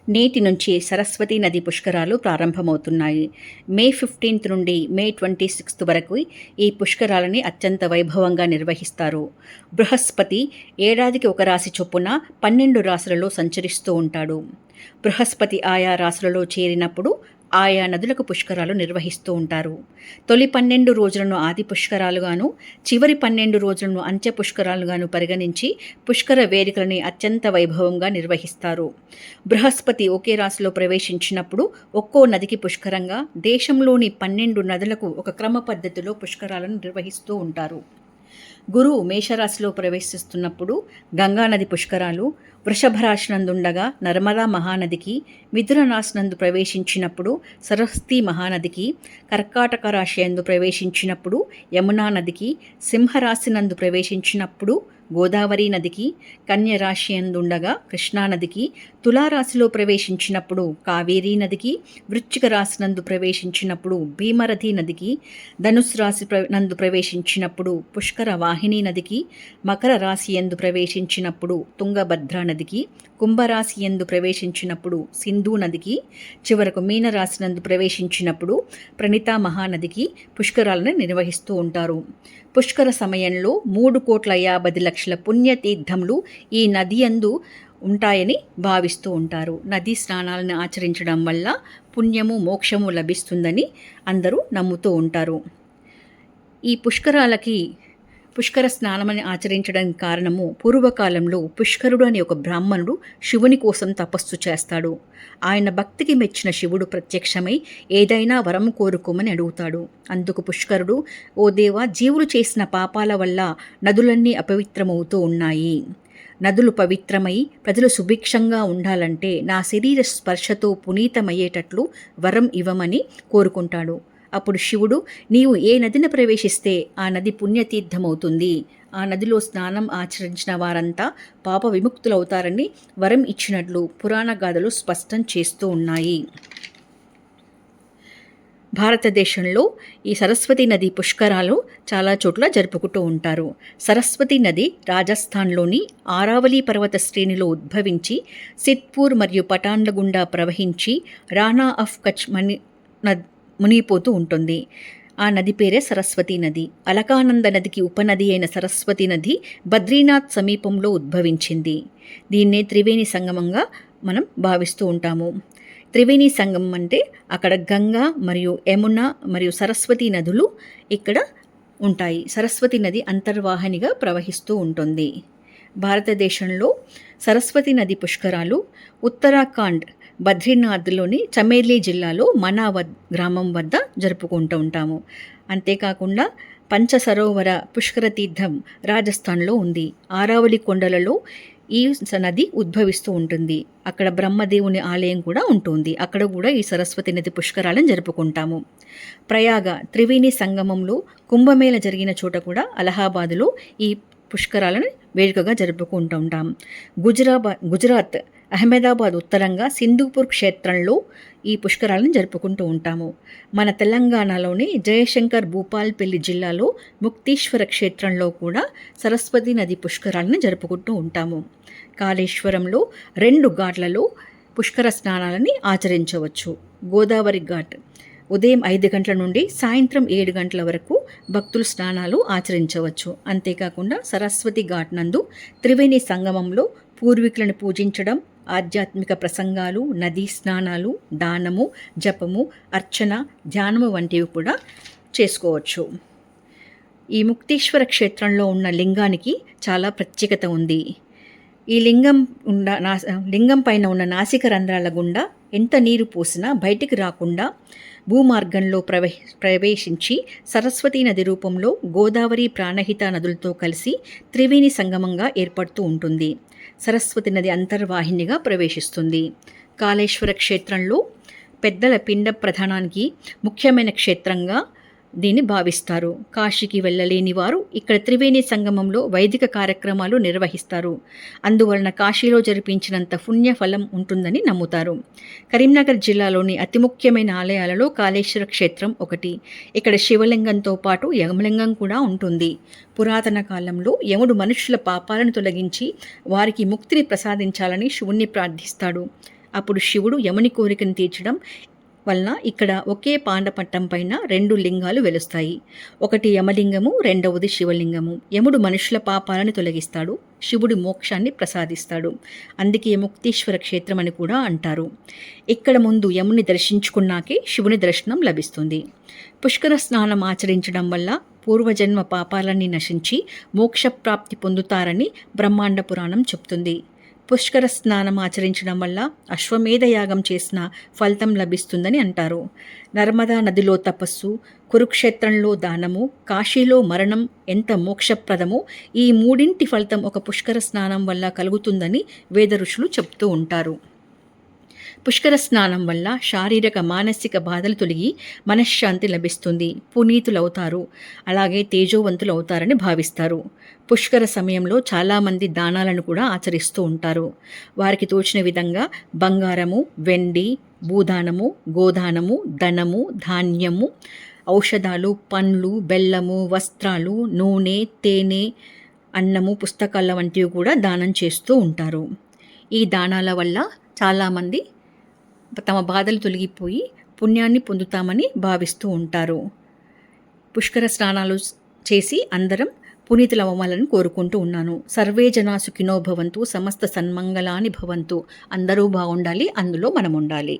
నేటి నుంచి సరస్వతీ నది పుష్కరాలు ప్రారంభమవుతున్నాయి. మే 15 నుండి మే 26 వరకు ఈ పుష్కరాలని అత్యంత వైభవంగా నిర్వహిస్తారు. బృహస్పతి ఏడాదికి ఒక రాశి చొప్పున 12 రాశులలో సంచరిస్తూ ఉంటాడు. బృహస్పతి ఆయా రాశులలో చేరినప్పుడు ఆయా నదులకు పుష్కరాలు నిర్వహిస్తూ ఉంటారు. తొలి 12 రోజులను ఆది పుష్కరాలుగాను, చివరి 12 రోజులను అంత్య పుష్కరాలుగాను పరిగణించి పుష్కర వేడుకలని అత్యంత వైభవంగా నిర్వహిస్తారు. బృహస్పతి ఒకే రాశిలో ప్రవేశించినప్పుడు ఒక్కో నదికి పుష్కరంగా దేశంలోని 12 నదులకు ఒక క్రమ పద్ధతిలో పుష్కరాలను నిర్వహిస్తూ ఉంటారు. గురువు మేషరాశిలో ప్రవేశిస్తున్నప్పుడు గంగానది పుష్కరాలు, వృషభ రాశి నందుండగా నర్మదా మహానదికి, మిథున రాశి నందు ప్రవేశించినప్పుడు సరస్వతీ మహానదికి, కర్కాటక రాశి యందు ప్రవేశించినప్పుడు యమునా నదికి, సింహరాశి నందు ప్రవేశించినప్పుడు గోదావరి నదికి, కన్య రాశి యందుండగా కృష్ణానదికి, తులారాశిలో ప్రవేశించినప్పుడు కావేరీ నదికి, వృశ్చిక రాశి నందు ప్రవేశించినప్పుడు భీమరథి నదికి, ధనుసు రాశి నందు ప్రవేశించినప్పుడు పుష్కర వాహిని నదికి, మకర రాశి యందు ప్రవేశించినప్పుడు తుంగభద్ర నదికి, కుంభరాశి యందు ప్రవేశించినప్పుడు సింధు నదికి, చివరకు మీనరాశి నందు ప్రవేశించినప్పుడు ప్రణితా మహానదికి పుష్కరాలను నిర్వహిస్తూ ఉంటారు. పుష్కర సమయంలో 3,50,00,000 పుణ్యతీర్థములు ఈ నది యందు ఉంటాయని భావిస్తూ ఉంటారు. నదీ స్నానాలను ఆచరించడం వల్ల పుణ్యము మోక్షము లభిస్తుందని అందరూ నమ్ముతూ ఉంటారు. ఈ పుష్కర స్నానమని ఆచరించడానికి కారణము, పూర్వకాలంలో పుష్కరుడు అనే ఒక బ్రాహ్మణుడు శివుని కోసం తపస్సు చేస్తాడు. ఆయన భక్తికి మెచ్చిన శివుడు ప్రత్యక్షమై ఏదైనా వరం కోరుకోమని అడుగుతాడు. అందుకు పుష్కరుడు, ఓ దేవా, జీవులు చేసిన పాపాల వల్ల నదులన్నీ అపవిత్రమవుతూ ఉన్నాయి. నదులు పవిత్రమై ప్రజలు సుభిక్షంగా ఉండాలంటే నా శరీర స్పర్శతో పునీతమయ్యేటట్లు వరం ఇవ్వమని కోరుకుంటాడు. అప్పుడు శివుడు, నీవు ఏ నదిని ప్రవేశిస్తే ఆ నది పుణ్యతీర్థమవుతుంది. ఆ నదిలో స్నానం ఆచరించిన వారంతా పాప విముక్తులవుతారని వరం ఇచ్చినట్లు పురాణ గాథలు స్పష్టం చేస్తూ ఉన్నాయి. భారతదేశంలో ఈ సరస్వతీ నది పుష్కరాలు చాలా చోట్ల జరుపుకుంటూ ఉంటారు. సరస్వతీ నది రాజస్థాన్లోని ఆరావళి పర్వత శ్రేణిలో ఉద్భవించి సిద్పూర్ మరియు పటాన్ల గుండా ప్రవహించి రాణా ఆఫ్ కచ్ మునిగిపోతూ ఉంటుంది. ఆ నది పేరే సరస్వతీ నది. అలకానంద నదికి ఉపనది అయిన సరస్వతీ నది బద్రీనాథ్ సమీపంలో ఉద్భవించింది. దీన్నే త్రివేణి సంగమంగా మనం భావిస్తూ ఉంటాము. త్రివేణి సంగమం అంటే అక్కడ గంగా మరియు యమున మరియు సరస్వతీ నదులు ఇక్కడ ఉంటాయి. సరస్వతీ నది అంతర్వాహినిగా ప్రవహిస్తూ ఉంటుంది. భారతదేశంలో సరస్వతీ నది పుష్కరాలు ఉత్తరాఖండ్ బద్రీనాథ్లోని చమేలి జిల్లాలో మనావద్ గ్రామం వద్ద జరుపుకుంటూ ఉంటాము. అంతేకాకుండా పంచసరోవర పుష్కర తీర్థం రాజస్థాన్లో ఉంది. ఆరావళి కొండలలో ఈ నది ఉద్భవిస్తూ ఉంటుంది. అక్కడ బ్రహ్మదేవుని ఆలయం కూడా ఉంటుంది. అక్కడ కూడా ఈ సరస్వతి నది పుష్కరాలను జరుపుకుంటాము. ప్రయాగ త్రివేణి సంగమంలో కుంభమేళ జరిగిన చోట కూడా అలహాబాదులో ఈ పుష్కరాలను వేడుకగా జరుపుకుంటూ ఉంటాం. గుజరాత్ అహ్మదాబాద్ ఉత్తరంగా సింధూపూర్ క్షేత్రంలో ఈ పుష్కరాలను జరుపుకుంటూ ఉంటాము. మన తెలంగాణలోని జయశంకర్ భూపాల్పల్లి జిల్లాలో ముక్తీశ్వర క్షేత్రంలో కూడా సరస్వతి నది పుష్కరాలను జరుపుకుంటూ ఉంటాము. కాళేశ్వరంలో 2 ఘాట్లలో పుష్కర స్నానాలని ఆచరించవచ్చు. గోదావరి ఘాట్ ఉదయం 5 గంటల నుండి సాయంత్రం 7 గంటల వరకు భక్తులు స్నానాలు ఆచరించవచ్చు. అంతేకాకుండా సరస్వతి ఘాట్ నందు త్రివేణి సంగమంలో పూర్వీకులను పూజించడం, ఆధ్యాత్మిక ప్రసంగాలు, నదీ స్నానాలు, దానము, జపము, అర్చన, ధ్యానము వంటివి కూడా చేసుకోవచ్చు. ఈ ముక్తేశ్వర క్షేత్రంలో ఉన్న లింగానికి చాలా ప్రత్యేకత ఉంది. ఈ లింగం పైన ఉన్న నాసిక రంధ్రాల గుండా ఎంత నీరు పోసినా బయటికి రాకుండా భూమార్గంలో ప్రవేశించి సరస్వతీ నది రూపంలో గోదావరి ప్రాణహిత నదులతో కలిసి త్రివేణి సంగమంగా ఏర్పడుతూ ఉంటుంది. సరస్వతి నది అంతర్వాహినిగా ప్రవేశిస్తుంది. కాళేశ్వర క్షేత్రంలో పెద్దల పిండ ప్రధానానికి ముఖ్యమైన క్షేత్రంగా దీన్ని భావిస్తారు. కాశీకి వెళ్ళలేని వారు ఇక్కడ త్రివేణి సంగమంలో వైదిక కార్యక్రమాలు నిర్వహిస్తారు. అందువలన కాశీలో జరిపించినంత పుణ్య ఫలం ఉంటుందని నమ్ముతారు. కరీంనగర్ జిల్లాలోని అతి ముఖ్యమైన ఆలయాలలో కాళేశ్వర క్షేత్రం ఒకటి. ఇక్కడ శివలింగంతో పాటు యమలింగం కూడా ఉంటుంది. పురాతన కాలంలో యముడు మనుషుల పాపాలను తొలగించి వారికి ముక్తిని ప్రసాదించాలని శివుణ్ణి ప్రార్థిస్తాడు. అప్పుడు శివుడు యముని కోరికను తీర్చడం వలన ఇక్కడ ఒకే పాండపట్టం పైన 2 లింగాలు వెలుస్తాయి. ఒకటి యమలింగము, రెండవది శివలింగము. యముడు మనుషుల పాపాలను తొలగిస్తాడు, శివుడు మోక్షాన్ని ప్రసాదిస్తాడు. అందుకే ముక్తీశ్వర క్షేత్రం అని కూడా అంటారు. ఇక్కడ ముందు యముని దర్శించుకున్నాకే శివుని దర్శనం లభిస్తుంది. పుష్కర స్నానం ఆచరించడం వల్ల పూర్వజన్మ పాపాలన్నీ నశించి మోక్షప్రాప్తి పొందుతారని బ్రహ్మాండ పురాణం చెప్తుంది. పుష్కర స్నానం ఆచరించడం వల్ల అశ్వమేధ యాగం చేసిన ఫలితం లభిస్తుందని అంటారు. నర్మదా నదిలో తపస్సు, కురుక్షేత్రంలో దానము, కాశీలో మరణం ఎంత మోక్షప్రదమో ఈ మూడింటి ఫలితం ఒక పుష్కర స్నానం వల్ల కలుగుతుందని వేద ఋషులు చెప్తూ ఉంటారు. పుష్కర స్నానం వల్ల శారీరక మానసిక బాధలు తొలగి మనశ్శాంతి లభిస్తుంది, పునీతులవుతారు, అలాగే తేజోవంతులు అవుతారని భావిస్తారు. పుష్కర సమయంలో చాలామంది దానాలను కూడా ఆచరిస్తూ ఉంటారు. వారికి తోచిన విధంగా బంగారము, వెండి, భూదానము, గోదానము, ధనము, ధాన్యము, ఔషధాలు, పండ్లు, బెల్లము, వస్త్రాలు, నూనె, తేనె, అన్నము, పుస్తకాల వంటివి కూడా దానం చేస్తూ ఉంటారు. ఈ దానాల వల్ల చాలామంది తమ బాధలు తొలగిపోయి పుణ్యాన్ని పొందుతామని భావిస్తూ ఉంటారు. పుష్కర స్నానాలు చేసి అందరం పునీతులవ్వాలని కోరుకుంటూ ఉన్నాను. సర్వే జనా సుఖినో భవంతు, సమస్త సన్మంగళాని భవంతు. అందరూ బాగుండాలి, అందులో మనం ఉండాలి.